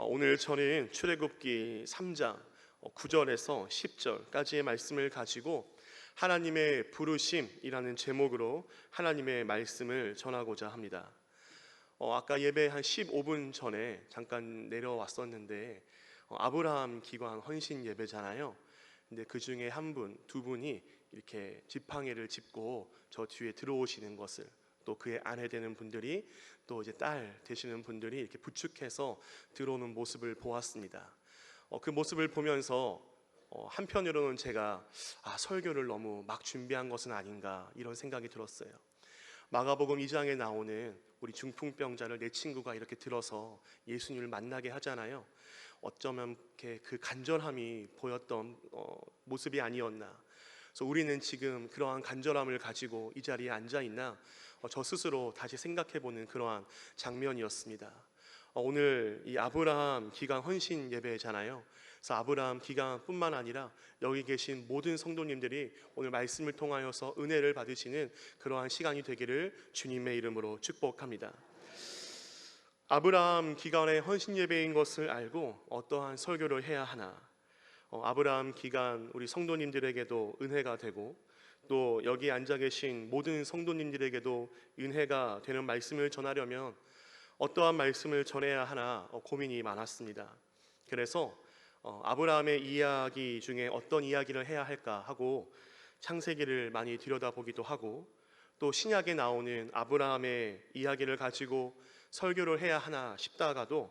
오늘 저는 출애굽기 3장 9절에서 10절까지의 말씀을 가지고 하나님의 부르심이라는 제목으로 하나님의 말씀을 전하고자 합니다. 아까 예배 한 15분 전에 잠깐 내려왔었는데 아브라함 기관 헌신 예배잖아요. 근데 그 중에 한 분, 두 분이 이렇게 지팡이를 짚고 저 뒤에 들어오시는 것을, 또 그의 아내 되는 분들이, 또 이제 딸 되시는 분들이 이렇게 부축해서 들어오는 모습을 보았습니다. 그 모습을 보면서 한편으로는 제가 설교를 너무 막 준비한 것은 아닌가 이런 생각이 들었어요. 마가복음 2장에 나오는 우리 중풍병자를 내 친구가 이렇게 들어서 예수님을 만나게 하잖아요. 어쩌면 이렇게 그 간절함이 보였던 모습이 아니었나. 그래서 우리는 지금 그러한 간절함을 가지고 이 자리에 앉아 있나, 저 스스로 다시 생각해보는 그러한 장면이었습니다. 오늘 이 아브라함 기강 헌신 예배잖아요. 그래서 아브라함 기강뿐만 아니라 여기 계신 모든 성도님들이 오늘 말씀을 통하여서 은혜를 받으시는 그러한 시간이 되기를 주님의 이름으로 축복합니다. 아브라함 기간의 헌신 예배인 것을 알고 어떠한 설교를 해야 하나, 아브라함 기간 우리 성도님들에게도 은혜가 되고 또 여기 앉아 계신 모든 성도님들에게도 은혜가 되는 말씀을 전하려면 어떠한 말씀을 전해야 하나 고민이 많았습니다. 그래서 아브라함의 이야기 중에 어떤 이야기를 해야 할까 하고 창세기를 많이 들여다보기도 하고, 또 신약에 나오는 아브라함의 이야기를 가지고 설교를 해야 하나 싶다가도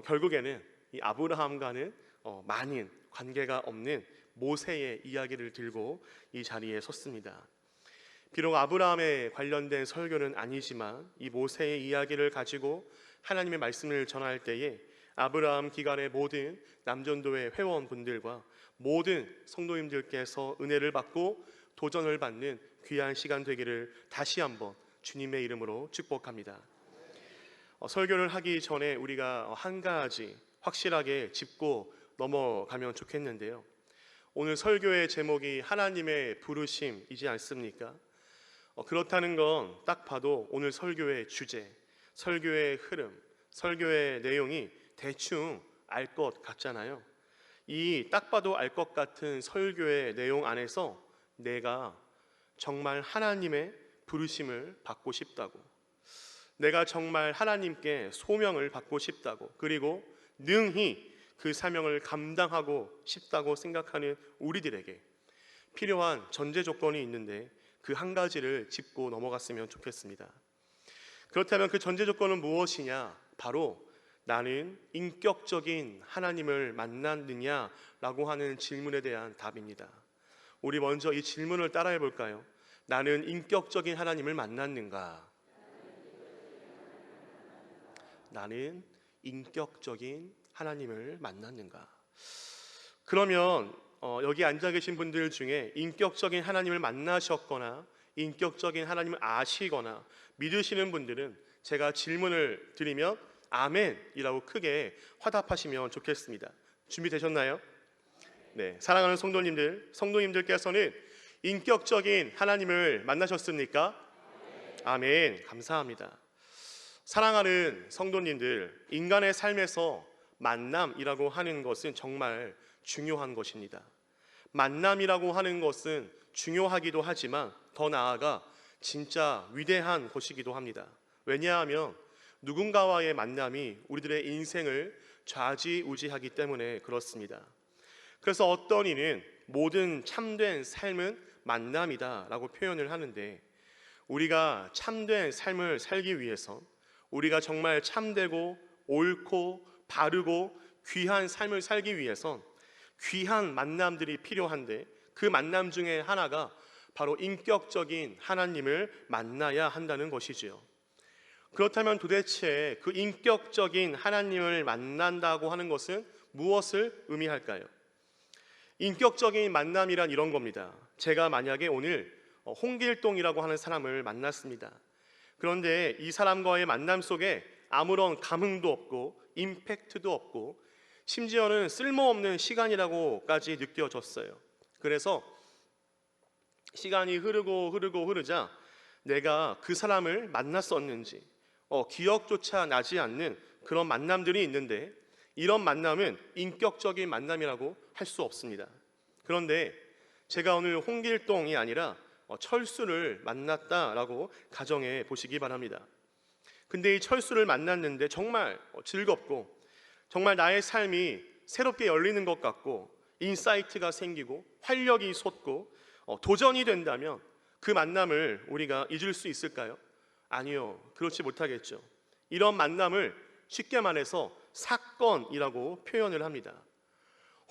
결국에는 이 아브라함과는 많은 관계가 없는 모세의 이야기를 들고 이 자리에 섰습니다. 비록 아브라함에 관련된 설교는 아니지만 이 모세의 이야기를 가지고 하나님의 말씀을 전할 때에 아브라함 기간의 모든 남전도회 회원분들과 모든 성도님들께서 은혜를 받고 도전을 받는 귀한 시간 되기를 다시 한번 주님의 이름으로 축복합니다. 설교를 하기 전에 우리가 한 가지 확실하게 짚고 넘어가면 좋겠는데요. 오늘 설교의 제목이 하나님의 부르심이지 않습니까? 그렇다는 건 딱 봐도 오늘 설교의 주제, 설교의 흐름, 설교의 내용이 대충 알 것 같잖아요. 이 딱 봐도 알 것 같은 설교의 내용 안에서 내가 정말 하나님의 부르심을 받고 싶다고, 내가 정말 하나님께 소명을 받고 싶다고, 그리고 능히 그 사명을 감당하고 싶다고 생각하는 우리들에게 필요한 전제 조건이 있는데 그 한 가지를 짚고 넘어갔으면 좋겠습니다. 그렇다면 그 전제 조건은 무엇이냐? 바로 나는 인격적인 하나님을 만났느냐라고 하는 질문에 대한 답입니다. 우리 먼저 이 질문을 따라해 볼까요? 나는 인격적인 하나님을 만났는가? 나는 인격적인 하나님을 만났는가? 그러면 여기 앉아 계신 분들 중에 인격적인 하나님을 만나셨거나 인격적인 하나님을 아시거나 믿으시는 분들은 제가 질문을 드리면 아멘이라고 크게 화답하시면 좋겠습니다. 준비되셨나요? 네, 사랑하는 성도님들께서는 인격적인 하나님을 만나셨습니까? 아멘. 감사합니다. 사랑하는 성도님들, 인간의 삶에서 만남이라고 하는 것은 정말 중요한 것입니다. 만남이라고 하는 것은 중요하기도 하지만 더 나아가 진짜 위대한 것이기도 합니다. 왜냐하면 누군가와의 만남이 우리들의 인생을 좌지우지하기 때문에 그렇습니다. 그래서 어떤 이는 모든 참된 삶은 만남이다 라고 표현을 하는데, 우리가 참된 삶을 살기 위해서, 우리가 정말 참되고 옳고 바르고 귀한 삶을 살기 위해선 귀한 만남들이 필요한데, 그 만남 중에 하나가 바로 인격적인 하나님을 만나야 한다는 것이지요. 그렇다면 도대체 그 인격적인 하나님을 만난다고 하는 것은 무엇을 의미할까요? 인격적인 만남이란 이런 겁니다. 제가 만약에 오늘 홍길동이라고 하는 사람을 만났습니다. 그런데 이 사람과의 만남 속에 아무런 감흥도 없고 임팩트도 없고 심지어는 쓸모없는 시간이라고까지 느껴졌어요. 그래서 시간이 흐르자 내가 그 사람을 만났었는지 기억조차 나지 않는 그런 만남들이 있는데, 이런 만남은 인격적인 만남이라고 할 수 없습니다. 그런데 제가 오늘 홍길동이 아니라 철수를 만났다라고 가정해 보시기 바랍니다. 근데 이 철수를 만났는데 정말 즐겁고 정말 나의 삶이 새롭게 열리는 것 같고 인사이트가 생기고 활력이 솟고 도전이 된다면 그 만남을 우리가 잊을 수 있을까요? 아니요, 그렇지 못하겠죠. 이런 만남을 쉽게 말해서 사건이라고 표현을 합니다.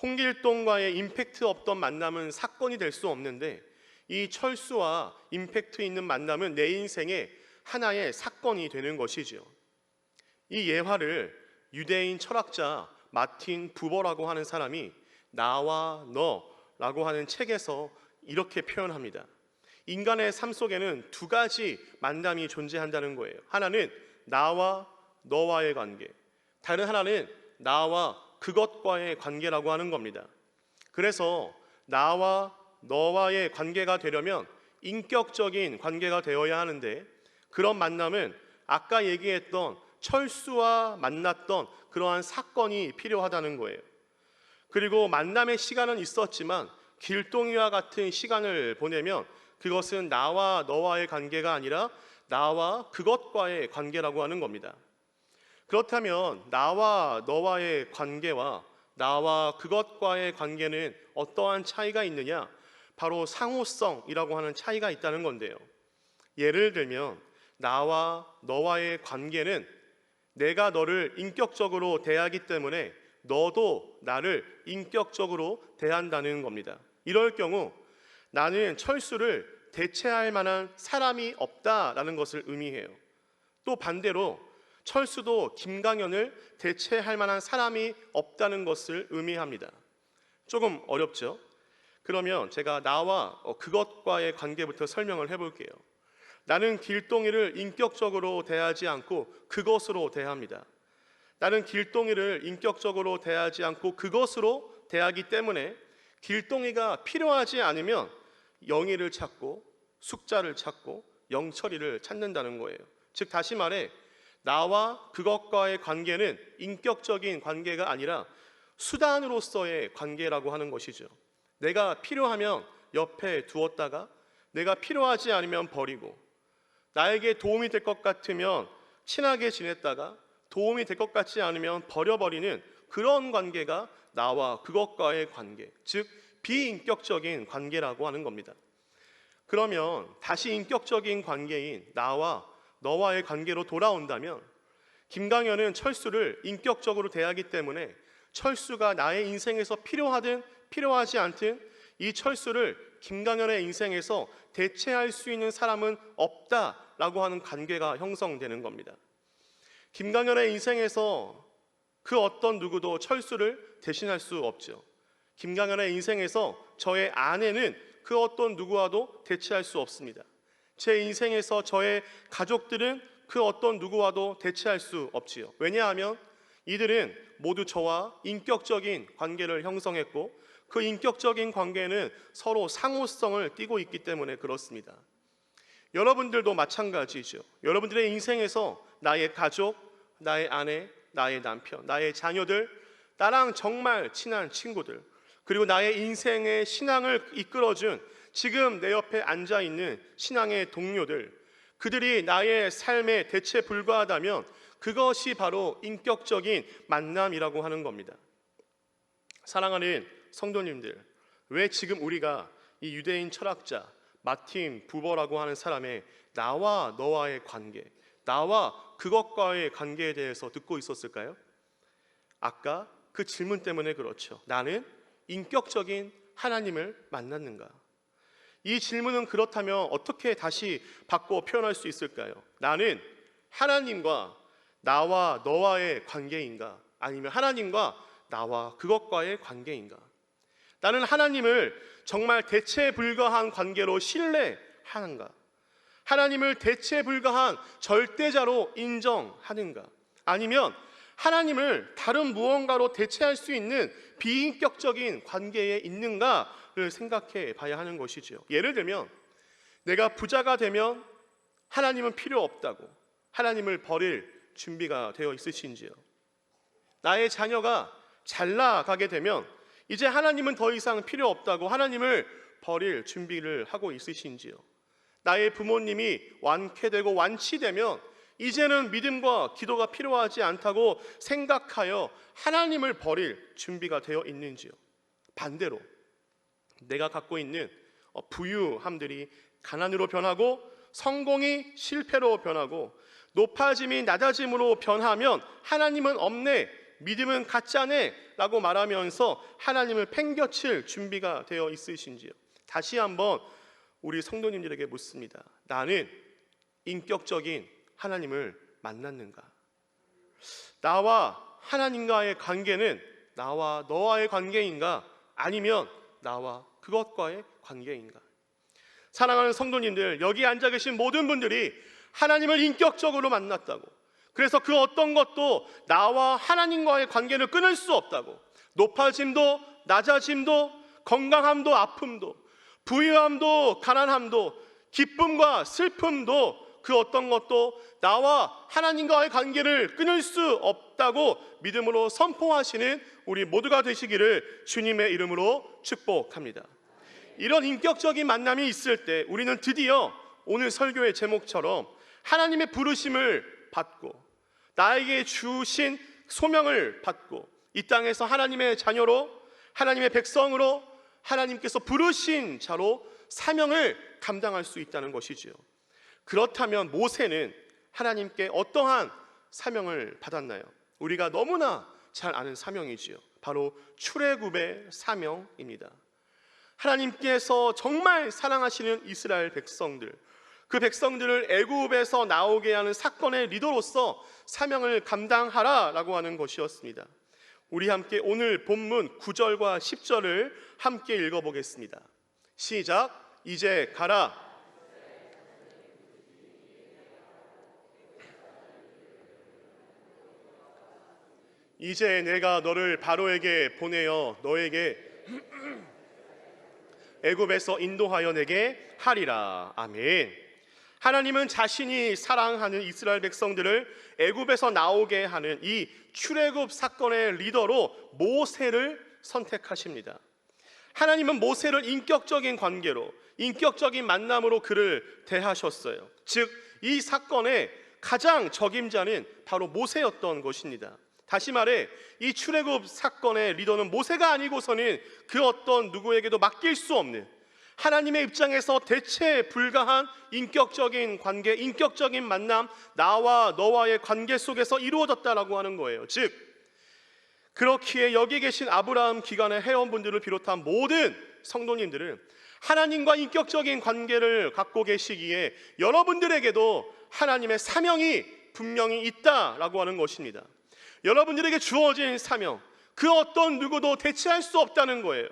홍길동과의 임팩트 없던 만남은 사건이 될 수 없는데 이 철수와 임팩트 있는 만남은 내 인생의 하나의 사건이 되는 것이죠. 이 예화를 유대인 철학자 마틴 부버라고 하는 사람이 나와 너라고 하는 책에서 이렇게 표현합니다. 인간의 삶 속에는 두 가지 만남이 존재한다는 거예요. 하나는 나와 너와의 관계, 다른 하나는 나와 그것과의 관계라고 하는 겁니다. 그래서 나와 너와의 관계가 되려면 인격적인 관계가 되어야 하는데 그런 만남은 아까 얘기했던 철수와 만났던 그러한 사건이 필요하다는 거예요. 그리고 만남의 시간은 있었지만 길동이와 같은 시간을 보내면 그것은 나와 너와의 관계가 아니라 나와 그것과의 관계라고 하는 겁니다. 그렇다면 나와 너와의 관계와 나와 그것과의 관계는 어떠한 차이가 있느냐? 바로 상호성이라고 하는 차이가 있다는 건데요. 예를 들면 나와 너와의 관계는 내가 너를 인격적으로 대하기 때문에 너도 나를 인격적으로 대한다는 겁니다. 이럴 경우 나는 철수를 대체할 만한 사람이 없다라는 것을 의미해요. 또 반대로 철수도 김강현을 대체할 만한 사람이 없다는 것을 의미합니다. 조금 어렵죠? 그러면 제가 나와 그것과의 관계부터 설명을 해볼게요. 나는 길동이를 인격적으로 대하지 않고 그것으로 대합니다. 나는 길동이를 인격적으로 대하지 않고 그것으로 대하기 때문에 길동이가 필요하지 않으면 영희를 찾고 숙자를 찾고 영철이를 찾는다는 거예요. 즉 다시 말해 나와 그것과의 관계는 인격적인 관계가 아니라 수단으로서의 관계라고 하는 것이죠. 내가 필요하면 옆에 두었다가 내가 필요하지 않으면 버리고 나에게 도움이 될 것 같으면 친하게 지냈다가 도움이 될 것 같지 않으면 버려버리는 그런 관계가 나와 그것과의 관계, 즉 비인격적인 관계라고 하는 겁니다. 그러면 다시 인격적인 관계인 나와 너와의 관계로 돌아온다면 김강현은 철수를 인격적으로 대하기 때문에 철수가 나의 인생에서 필요하든 필요하지 않든 이 철수를 김강현의 인생에서 대체할 수 있는 사람은 없다라고 하는 관계가 형성되는 겁니다. 김강현의 인생에서 그 어떤 누구도 철수를 대신할 수 없죠. 김강현의 인생에서 저의 아내는 그 어떤 누구와도 대체할 수 없습니다. 제 인생에서 저의 가족들은 그 어떤 누구와도 대체할 수 없지요. 왜냐하면 이들은 모두 저와 인격적인 관계를 형성했고 그 인격적인 관계는 서로 상호성을 띠고 있기 때문에 그렇습니다. 여러분들도 마찬가지죠. 여러분들의 인생에서 나의 가족, 나의 아내, 나의 남편, 나의 자녀들, 나랑 정말 친한 친구들, 그리고 나의 인생의 신앙을 이끌어준 지금 내 옆에 앉아있는 신앙의 동료들, 그들이 나의 삶에 대체 불과하다면 그것이 바로 인격적인 만남이라고 하는 겁니다. 사랑하는 성도님들, 왜 지금 우리가 이 유대인 철학자 마틴 부버라고 하는 사람의 나와 너와의 관계, 나와 그것과의 관계에 대해서 듣고 있었을까요? 아까 그 질문 때문에 그렇죠. 나는 인격적인 하나님을 만났는가? 이 질문은 그렇다면 어떻게 다시 바꿔 표현할 수 있을까요? 나는 하나님과 나와 너와의 관계인가? 아니면 하나님과 나와 그것과의 관계인가? 나는 하나님을 정말 대체 불가한 관계로 신뢰하는가? 하나님을 대체 불가한 절대자로 인정하는가? 아니면 하나님을 다른 무언가로 대체할 수 있는 비인격적인 관계에 있는가를 생각해 봐야 하는 것이죠. 예를 들면 내가 부자가 되면 하나님은 필요 없다고 하나님을 버릴 준비가 되어 있으신지요? 나의 자녀가 잘 나가게 되면 이제 하나님은 더 이상 필요 없다고 하나님을 버릴 준비를 하고 있으신지요? 나의 부모님이 완쾌되고 완치되면 이제는 믿음과 기도가 필요하지 않다고 생각하여 하나님을 버릴 준비가 되어 있는지요? 반대로 내가 갖고 있는 부유함들이 가난으로 변하고 성공이 실패로 변하고 높아짐이 낮아짐으로 변하면 하나님은 없네, 믿음은 가짜네 라고 말하면서 하나님을 팽겨칠 준비가 되어 있으신지요? 다시 한번 우리 성도님들에게 묻습니다. 나는 인격적인 하나님을 만났는가? 나와 하나님과의 관계는 나와 너와의 관계인가? 아니면 나와 그것과의 관계인가? 사랑하는 성도님들, 여기 앉아 계신 모든 분들이 하나님을 인격적으로 만났다고, 그래서 그 어떤 것도 나와 하나님과의 관계를 끊을 수 없다고, 높아짐도 낮아짐도 건강함도 아픔도 부유함도 가난함도 기쁨과 슬픔도 그 어떤 것도 나와 하나님과의 관계를 끊을 수 없다고 믿음으로 선포하시는 우리 모두가 되시기를 주님의 이름으로 축복합니다. 이런 인격적인 만남이 있을 때 우리는 드디어 오늘 설교의 제목처럼 하나님의 부르심을 받고 나에게 주신 소명을 받고 이 땅에서 하나님의 자녀로, 하나님의 백성으로, 하나님께서 부르신 자로 사명을 감당할 수 있다는 것이지요. 그렇다면 모세는 하나님께 어떠한 사명을 받았나요? 우리가 너무나 잘 아는 사명이지요. 바로 출애굽의 사명입니다. 하나님께서 정말 사랑하시는 이스라엘 백성들, 그 백성들을 애굽에서 나오게 하는 사건의 리더로서 사명을 감당하라라고 하는 것이었습니다. 우리 함께 오늘 본문 9절과 10절을 함께 읽어보겠습니다. 시작. 이제 가라. 이제 내가 너를 바로에게 보내어 너에게 애굽에서 인도하여 내게 하리라. 아멘. 하나님은 자신이 사랑하는 이스라엘 백성들을 애굽에서 나오게 하는 이 출애굽 사건의 리더로 모세를 선택하십니다. 하나님은 모세를 인격적인 관계로, 인격적인 만남으로 그를 대하셨어요. 즉, 이 사건의 가장 적임자는 바로 모세였던 것입니다. 다시 말해 이 출애굽 사건의 리더는 모세가 아니고서는 그 어떤 누구에게도 맡길 수 없는, 하나님의 입장에서 대체 불가한 인격적인 관계, 인격적인 만남, 나와 너와의 관계 속에서 이루어졌다라고 하는 거예요. 즉, 그렇기에 여기 계신 아브라함 기간의 회원분들을 비롯한 모든 성도님들은 하나님과 인격적인 관계를 갖고 계시기에 여러분들에게도 하나님의 사명이 분명히 있다라고 하는 것입니다. 여러분들에게 주어진 사명, 그 어떤 누구도 대체할 수 없다는 거예요.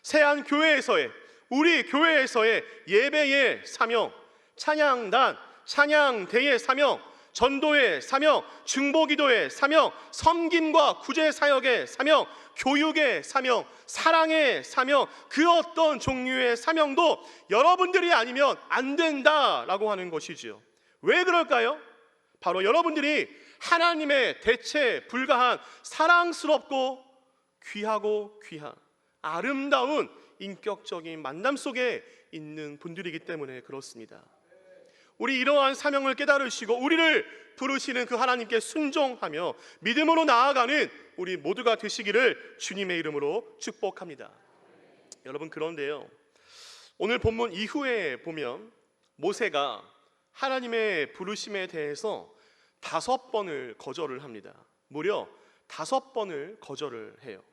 세안교회에서의, 우리 교회에서의 예배의 사명, 찬양단, 찬양대의 사명, 전도의 사명, 중보기도의 사명, 섬김과 구제사역의 사명, 교육의 사명, 사랑의 사명, 그 어떤 종류의 사명도 여러분들이 아니면 안 된다라고 하는 것이지요. 왜 그럴까요? 바로 여러분들이 하나님의 대체 불가한 사랑스럽고 귀하고 귀한 아름다운 인격적인 만남 속에 있는 분들이기 때문에 그렇습니다. 우리 이러한 사명을 깨달으시고 우리를 부르시는 그 하나님께 순종하며 믿음으로 나아가는 우리 모두가 되시기를 주님의 이름으로 축복합니다. 여러분, 그런데요, 오늘 본문 이후에 보면 모세가 하나님의 부르심에 대해서 5번을 거절을 합니다. 무려 5번을 거절을 해요.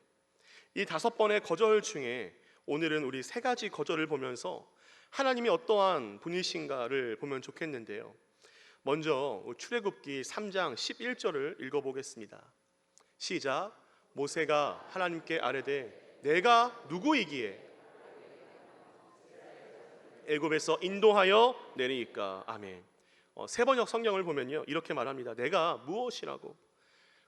이 5번의 거절 중에 오늘은 우리 3가지 거절을 보면서 하나님이 어떠한 분이신가를 보면 좋겠는데요. 먼저 출애굽기 3장 11절을 읽어보겠습니다. 시작. 모세가 하나님께 아뢰되 내가 누구이기에 애굽에서 인도하여 내리이까. 아멘. 세번역 성경을 보면요, 이렇게 말합니다. 내가 무엇이라고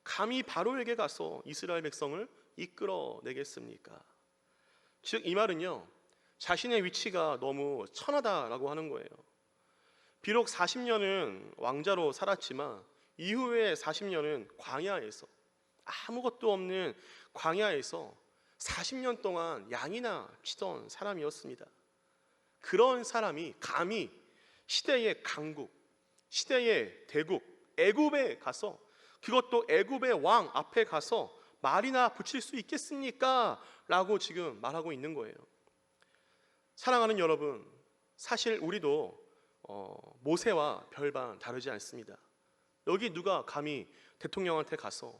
감히 바로에게 가서 이스라엘 백성을 이끌어내겠습니까? 즉, 이 말은요, 자신의 위치가 너무 천하다라고 하는 거예요. 비록 40년은 왕자로 살았지만 이후에 40년은 광야에서 아무것도 없는 광야에서 40년 동안 양이나 치던 사람이었습니다. 그런 사람이 감히 시대의 강국, 시대의 대국 애굽에 가서, 그것도 애굽의 왕 앞에 가서 말이나 붙일 수 있겠습니까? 라고 지금 말하고 있는 거예요. 사랑하는 여러분, 사실 우리도 모세와 별반 다르지 않습니다. 여기 누가 감히 대통령한테 가서,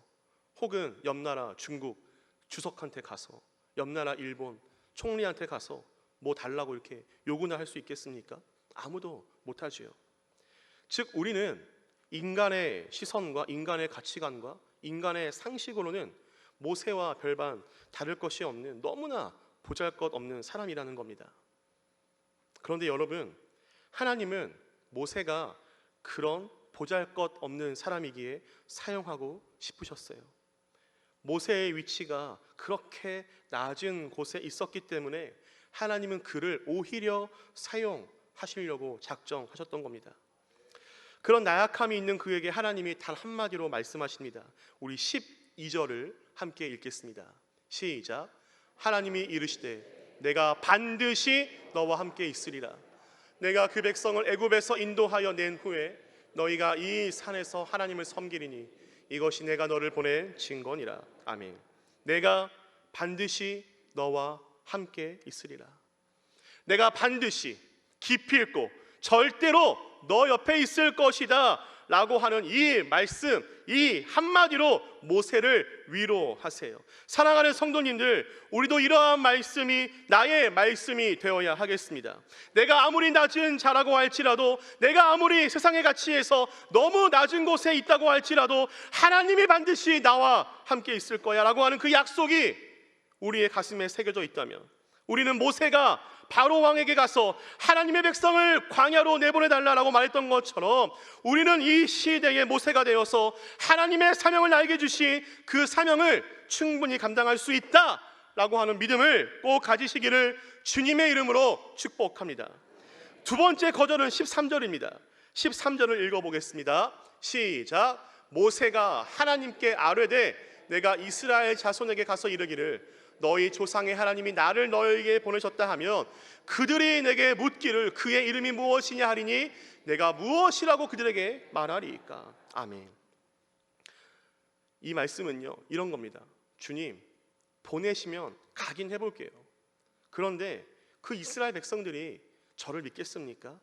혹은 옆나라 중국 주석한테 가서, 옆나라 일본 총리한테 가서 뭐 달라고 이렇게 요구나 할 수 있겠습니까? 아무도 못하지요. 즉 우리는 인간의 시선과 인간의 가치관과 인간의 상식으로는 모세와 별반 다를 것이 없는 너무나 보잘것없는 사람이라는 겁니다. 그런데 여러분, 하나님은 모세가 그런 보잘것없는 사람이기에 사용하고 싶으셨어요. 모세의 위치가 그렇게 낮은 곳에 있었기 때문에 하나님은 그를 오히려 사용하시려고 작정하셨던 겁니다. 그런 나약함이 있는 그에게 하나님이 단 한마디로 말씀하십니다. 우리 12절을 함께 읽겠습니다. 시작. 하나님이 이르시되 내가 반드시 너와 함께 있으리라. 내가 그 백성을 애굽에서 인도하여 낸 후에 너희가 이 산에서 하나님을 섬기리니 이것이 내가 너를 보낸 증거니라. 아멘. 내가 반드시 너와 함께 있으리라. 내가 반드시 기필코 절대로 너 옆에 있을 것이다 라고 하는 이 말씀, 이 한마디로 모세를 위로하세요. 사랑하는 성도님들, 우리도 이러한 말씀이 나의 말씀이 되어야 하겠습니다. 내가 아무리 낮은 자라고 할지라도, 내가 아무리 세상의 가치에서 너무 낮은 곳에 있다고 할지라도 하나님이 반드시 나와 함께 있을 거야 라고 하는 그 약속이 우리의 가슴에 새겨져 있다면, 우리는 모세가 바로 왕에게 가서 하나님의 백성을 광야로 내보내달라고 말했던 것처럼 우리는 이 시대의 모세가 되어서 하나님의 사명을 나에게 주신 그 사명을 충분히 감당할 수 있다라고 하는 믿음을 꼭 가지시기를 주님의 이름으로 축복합니다. 두 번째 거절은 13절입니다. 13절을 읽어보겠습니다. 시작. 모세가 하나님께 아뢰되 내가 이스라엘 자손에게 가서 이르기를 너희 조상의 하나님이 나를 너희에게 보내셨다 하면 그들이 내게 묻기를 그의 이름이 무엇이냐 하리니 내가 무엇이라고 그들에게 말하리이까. 아멘. 이 말씀은요 이런 겁니다. 주님 보내시면 가긴 해볼게요. 그런데 그 이스라엘 백성들이 저를 믿겠습니까?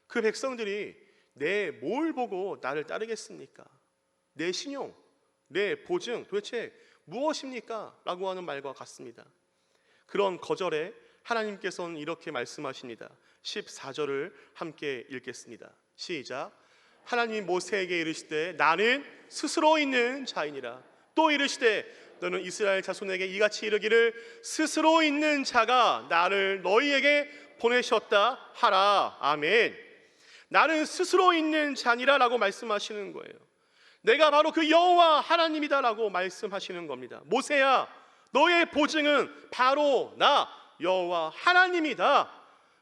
그 백성들이 내 뭘 보고 나를 따르겠습니까? 내 신용, 내 보증 도대체 무엇입니까? 라고 하는 말과 같습니다. 그런 거절에 하나님께서는 이렇게 말씀하십니다. 14절을 함께 읽겠습니다. 시작. 하나님이 모세에게 이르시되 나는 스스로 있는 자이니라. 또 이르시되 너는 이스라엘 자손에게 이같이 이르기를 스스로 있는 자가 나를 너희에게 보내셨다 하라. 아멘. 나는 스스로 있는 자니라 라고 말씀하시는 거예요. 내가 바로 그 여호와 하나님이다 라고 말씀하시는 겁니다. 모세야, 너의 보증은 바로 나 여호와 하나님이다.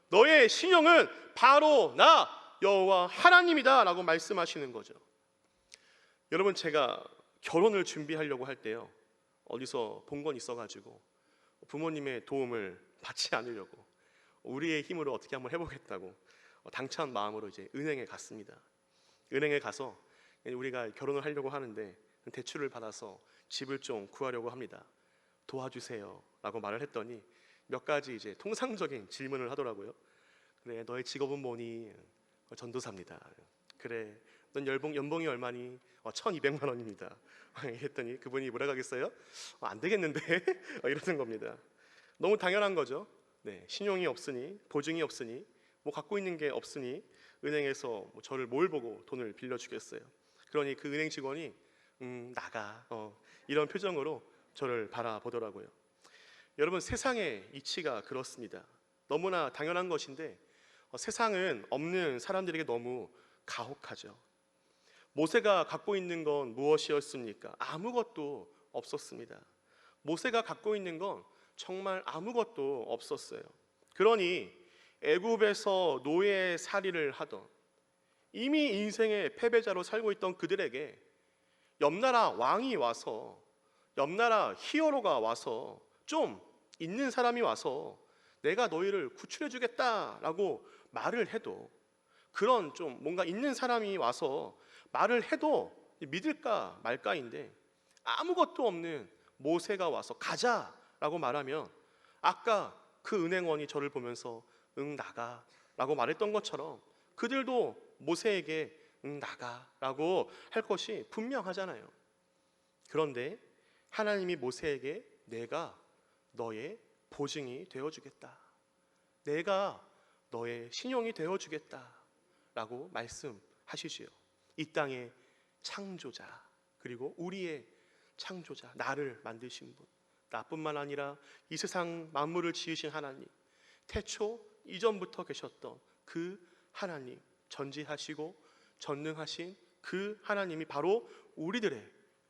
너의 신용은 바로 나 여호와 하나님이다 라고 말씀하시는 거죠. 여러분, 제가 결혼을 준비하려고 할 때요 어디서 본 건 있어가지고 부모님의 도움을 받지 않으려고 우리의 힘으로 어떻게 한번 해보겠다고 당찬 마음으로 이제 은행에 갔습니다. 은행에 가서 우리가 결혼을 하려고 하는데 대출을 받아서 집을 좀 구하려고 합니다. 도와주세요 라고 말을 했더니 몇 가지 이제 통상적인 질문을 하더라고요. 그래, 너의 직업은 뭐니? 전도사입니다. 그래, 넌 연봉이 얼마니? 1,200만 원입니다. 했더니 그분이 뭐라 하겠어요? 안 되겠는데? 이러는 겁니다. 너무 당연한 거죠. 네, 신용이 없으니, 보증이 없으니, 뭐 갖고 있는 게 없으니 은행에서 저를 뭘 보고 돈을 빌려주겠어요. 그러니 그 은행 직원이 나가 이런 표정으로 저를 바라보더라고요. 여러분, 세상의 이치가 그렇습니다. 너무나 당연한 것인데 세상은 없는 사람들에게 너무 가혹하죠. 모세가 갖고 있는 건 무엇이었습니까? 아무것도 없었습니다. 모세가 갖고 있는 건 정말 아무것도 없었어요. 그러니 애굽에서 노예살이를 하던, 이미 인생의 패배자로 살고 있던 그들에게 옆나라 왕이 와서 옆나라 히어로가 와서, 좀 있는 사람이 와서 내가 너희를 구출해 주겠다라고 말을 해도, 그런 좀 뭔가 있는 사람이 와서 말을 해도 믿을까 말까인데, 아무것도 없는 모세가 와서 가자라고 말하면 아까 그 은행원이 저를 보면서 응 나가라고 말했던 것처럼 그들도 모세에게 응 나가라고 할 것이 분명하잖아요. 그런데 하나님이 모세에게 내가 너의 보증이 되어주겠다, 내가 너의 신용이 되어주겠다라고 말씀하시지요. 이 땅의 창조자, 그리고 우리의 창조자, 나를 만드신 분, 나뿐만 아니라 이 세상 만물을 지으신 하나님, 태초 이전부터 계셨던 그 하나님, 전지하시고 전능하신 그 하나님이 바로 우리들의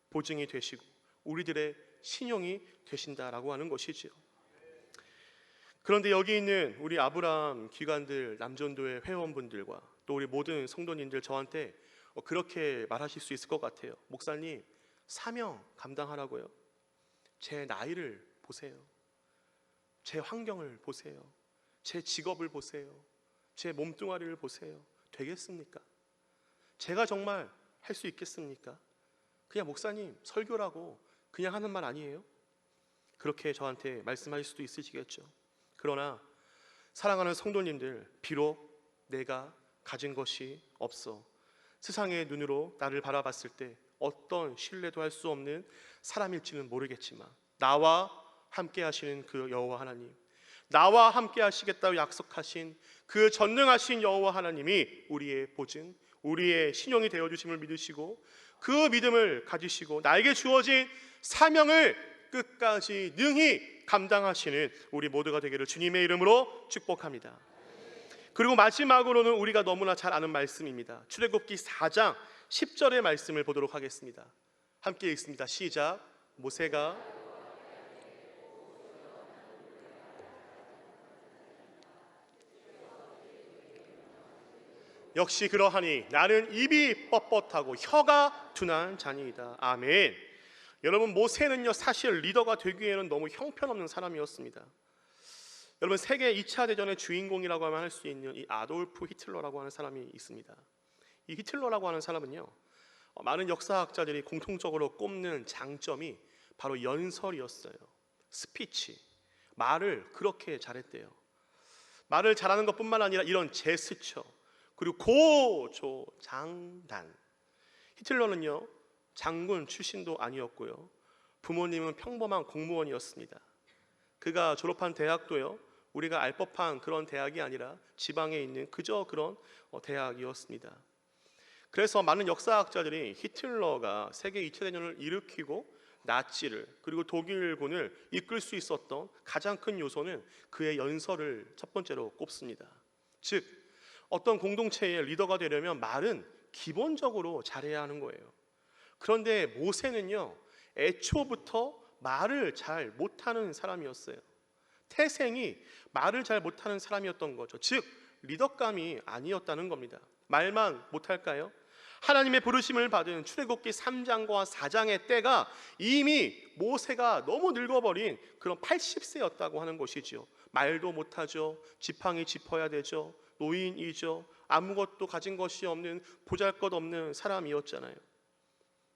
보증이 되시고 우리들의 신용이 되신다라고 하는 것이지요. 그런데 여기 있는 우리 아브라함 기관들, 남전도의 회원분들과 또 우리 모든 성도님들, 저한테 그렇게 말하실 수 있을 것 같아요. 목사님, 사명 감당하라고요? 제 나이를 보세요, 제 환경을 보세요, 제 직업을 보세요, 제 몸뚱아리를 보세요. 되겠습니까? 제가 정말 할 수 있겠습니까? 그냥 목사님 설교라고 그냥 하는 말 아니에요? 그렇게 저한테 말씀하실 수도 있으시겠죠. 그러나 사랑하는 성도님들, 비록 내가 가진 것이 없어 세상의 눈으로 나를 바라봤을 때 어떤 신뢰도 할 수 없는 사람일지는 모르겠지만, 나와 함께 하시는 그 여호와 하나님, 나와 함께 하시겠다고 약속하신 그 전능하신 여호와 하나님이 우리의 보증, 우리의 신용이 되어주심을 믿으시고 그 믿음을 가지시고 나에게 주어진 사명을 끝까지 능히 감당하시는 우리 모두가 되기를 주님의 이름으로 축복합니다. 그리고 마지막으로는 우리가 너무나 잘 아는 말씀입니다. 출애굽기 4장 10절의 말씀을 보도록 하겠습니다. 함께 읽습니다. 시작. 모세가 역시 그러하니 나는 입이 뻣뻣하고 혀가 둔한 자니이다. 아멘. 여러분, 모세는요 사실 리더가 되기에는 너무 형편없는 사람이었습니다. 여러분, 세계 2차 대전의 주인공이라고 하면 할 수 있는 이 아돌프 히틀러라고 하는 사람이 있습니다. 이 히틀러라고 하는 사람은요, 많은 역사학자들이 공통적으로 꼽는 장점이 바로 연설이었어요. 스피치, 말을 그렇게 잘했대요. 말을 잘하는 것뿐만 아니라 이런 제스처, 그리고 고조장단. 히틀러는요 장군 출신도 아니었고요, 부모님은 평범한 공무원이었습니다. 그가 졸업한 대학도요 우리가 알 법한 그런 대학이 아니라 지방에 있는 그저 그런 대학이었습니다. 그래서 많은 역사학자들이 히틀러가 세계 2차 대전을 일으키고 나치를, 그리고 독일군을 이끌 수 있었던 가장 큰 요소는 그의 연설을 첫 번째로 꼽습니다. 즉, 어떤 공동체의 리더가 되려면 말은 기본적으로 잘해야 하는 거예요. 그런데 모세는요 애초부터 말을 잘 못하는 사람이었어요. 태생이 말을 잘 못하는 사람이었던 거죠. 즉, 리더감이 아니었다는 겁니다. 말만 못할까요? 하나님의 부르심을 받은 출애굽기 3장과 4장의 때가 이미 모세가 너무 늙어버린 그런 80세였다고 하는 것이지요. 말도 못하죠. 지팡이 짚어야 되죠. 노인이죠. 아무것도 가진 것이 없는 보잘것없는 사람이었잖아요.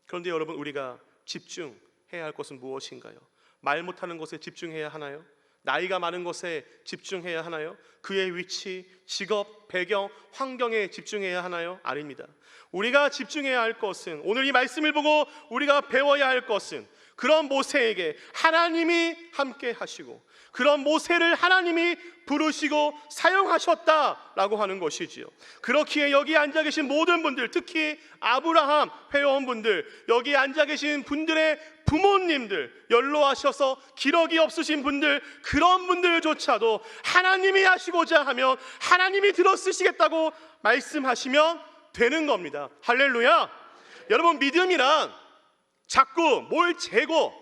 그런데 여러분, 우리가 집중해야 할 것은 무엇인가요? 말 못하는 것에 집중해야 하나요? 나이가 많은 것에 집중해야 하나요? 그의 위치, 직업, 배경, 환경에 집중해야 하나요? 아닙니다. 우리가 집중해야 할 것은, 오늘 이 말씀을 보고 우리가 배워야 할 것은, 그런 모세에게 하나님이 함께 하시고 그런 모세를 하나님이 부르시고 사용하셨다라고 하는 것이지요. 그렇기에 여기 앉아 계신 모든 분들, 특히 아브라함 회원분들, 여기 앉아 계신 분들의 부모님들, 연로하셔서 기력이 없으신 분들, 그런 분들조차도 하나님이 하시고자 하면 하나님이 들어쓰시겠다고 말씀하시면 되는 겁니다. 할렐루야. 여러분, 믿음이란 자꾸 뭘 재고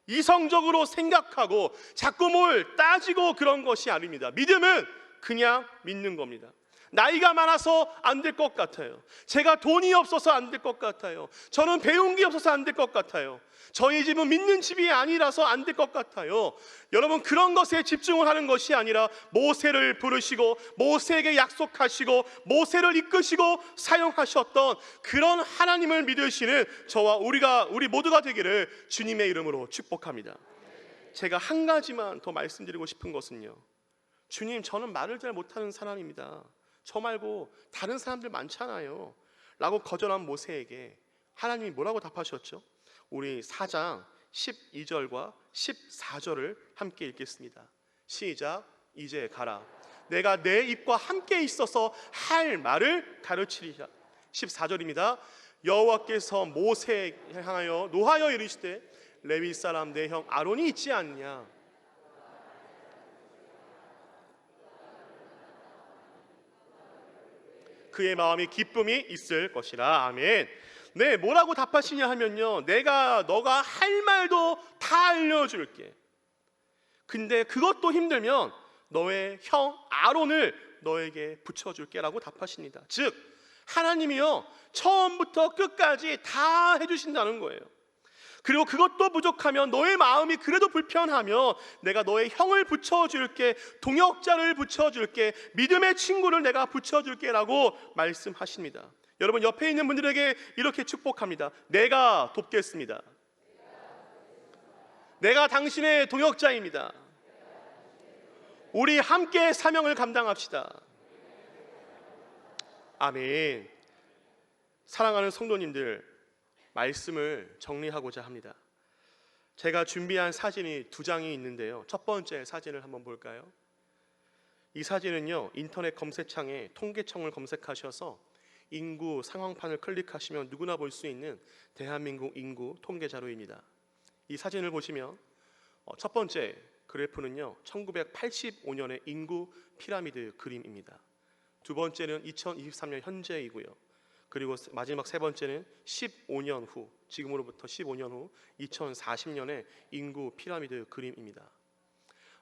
이성적으로 생각하고 자꾸 뭘 따지고 그런 것이 아닙니다. 믿음은 그냥 믿는 겁니다. 나이가 많아서 안 될 것 같아요. 제가 돈이 없어서 안 될 것 같아요. 저는 배운 게 없어서 안 될 것 같아요. 저희 집은 믿는 집이 아니라서 안 될 것 같아요. 여러분, 그런 것에 집중을 하는 것이 아니라 모세를 부르시고 모세에게 약속하시고 모세를 이끄시고 사용하셨던 그런 하나님을 믿으시는 저와 우리 모두가 되기를 주님의 이름으로 축복합니다. 제가 한 가지만 더 말씀드리고 싶은 것은요, 주님, 저는 말을 잘 못하는 사람입니다. 저 말고 다른 사람들 많잖아요 라고 거절한 모세에게 하나님이 뭐라고 답하셨죠? 우리 4장 12절과 14절을 함께 읽겠습니다. 시작. 이제 가라. 내가 내 입과 함께 있어서 할 말을 가르치리라. 14절입니다. 여호와께서 모세에 향하여 노하여 이르시되 레위 사람 내 형 아론이 있지 않냐? 그의 마음이 기쁨이 있을 것이라. 아멘. 네, 뭐라고 답하시냐 하면요, 너가 할 말도 다 알려줄게. 근데 그것도 힘들면 너의 형 아론을 너에게 붙여줄게 라고 답하십니다. 즉 하나님이요, 처음부터 끝까지 다 해주신다는 거예요. 그리고 그것도 부족하면, 너의 마음이 그래도 불편하면 내가 너의 형을 붙여줄게, 동역자를 붙여줄게, 믿음의 친구를 내가 붙여줄게 라고 말씀하십니다. 여러분, 옆에 있는 분들에게 이렇게 축복합니다. 내가 돕겠습니다. 내가 당신의 동역자입니다. 우리 함께 사명을 감당합시다. 아멘. 사랑하는 성도님들, 말씀을 정리하고자 합니다. 제가 준비한 사진이 2장이 있는데요, 첫 번째 사진을 한번 볼까요? 이 사진은요, 인터넷 검색창에 통계청을 검색하셔서 인구 상황판을 클릭하시면 누구나 볼 수 있는 대한민국 인구 통계 자료입니다. 이 사진을 보시면 첫 번째 그래프는요, 1985년의 인구 피라미드 그림입니다. 두 번째는 2023년 현재이고요. 그리고 마지막 세 번째는 15년 후, 지금으로부터 15년 후 2040년의 인구 피라미드 그림입니다.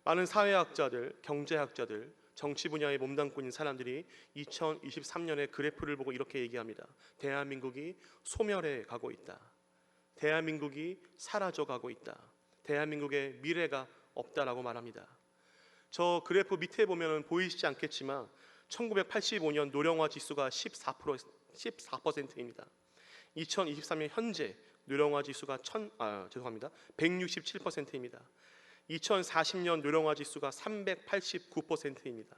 많은 사회학자들, 경제학자들, 정치 분야에 몸담고 있는 사람들이 2023년의 그래프를 보고 이렇게 얘기합니다. 대한민국이 소멸해 가고 있다. 대한민국이 사라져 가고 있다. 대한민국의 미래가 없다라고 말합니다. 저 그래프 밑에 보면 보이시지 않겠지만 1985년 노령화 지수가 14%입니다. 2023년 현재 노령화 지수가 167%입니다. 2040년 노령화 지수가 389%입니다.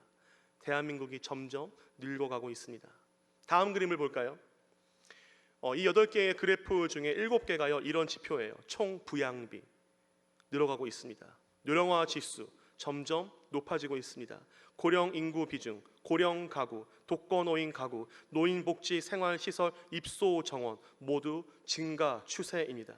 대한민국이 점점 늙어가고 있습니다. 다음 그림을 볼까요? 이 8개의 그래프 중에 7개가요 이런 지표예요. 총 부양비 늘어가고 있습니다. 노령화 지수 점점 높아지고 있습니다. 고령 인구 비중, 고령 가구, 독거노인 가구, 노인복지 생활시설 입소 정원 모두 증가 추세입니다.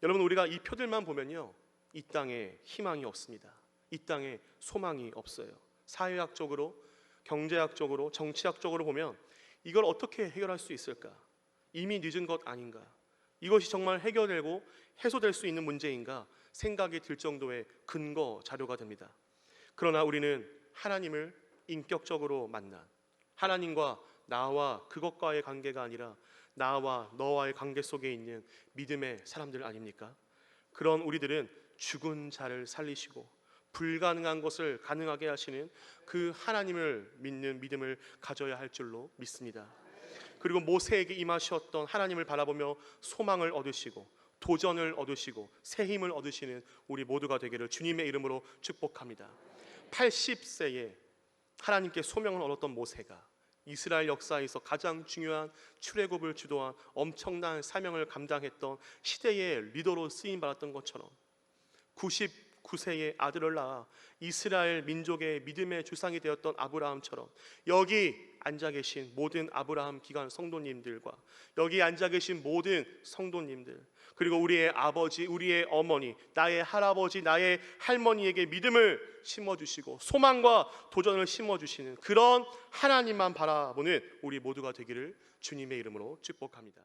여러분, 우리가 이 표들만 보면요, 이 땅에 희망이 없습니다. 이 땅에 소망이 없어요. 사회학적으로, 경제학적으로, 정치학적으로 보면 이걸 어떻게 해결할 수 있을까? 이미 늦은 것 아닌가? 이것이 정말 해결되고 해소될 수 있는 문제인가? 생각이 들 정도의 근거 자료가 됩니다. 그러나 우리는 하나님을 인격적으로 만난, 하나님과 나와 그것과의 관계가 아니라 나와 너와의 관계 속에 있는 믿음의 사람들 아닙니까? 그런 우리들은 죽은 자를 살리시고 불가능한 것을 가능하게 하시는 그 하나님을 믿는 믿음을 가져야 할 줄로 믿습니다. 그리고 모세에게 임하셨던 하나님을 바라보며 소망을 얻으시고 도전을 얻으시고 새 힘을 얻으시는 우리 모두가 되기를 주님의 이름으로 축복합니다. 80세에 하나님께 소명을 얻었던 모세가 이스라엘 역사에서 가장 중요한 출애굽을 주도한 엄청난 사명을 감당했던 시대의 리더로 쓰임받았던 것처럼 99세의 아들을 낳아 이스라엘 민족의 믿음의 주상이 되었던 아브라함처럼 여기 앉아 계신 모든 아브라함 기간 성도님들과 여기 앉아 계신 모든 성도님들, 그리고 우리의 아버지, 우리의 어머니, 나의 할아버지, 나의 할머니에게 믿음을 심어주시고 소망과 도전을 심어주시는 그런 하나님만 바라보는 우리 모두가 되기를 주님의 이름으로 축복합니다.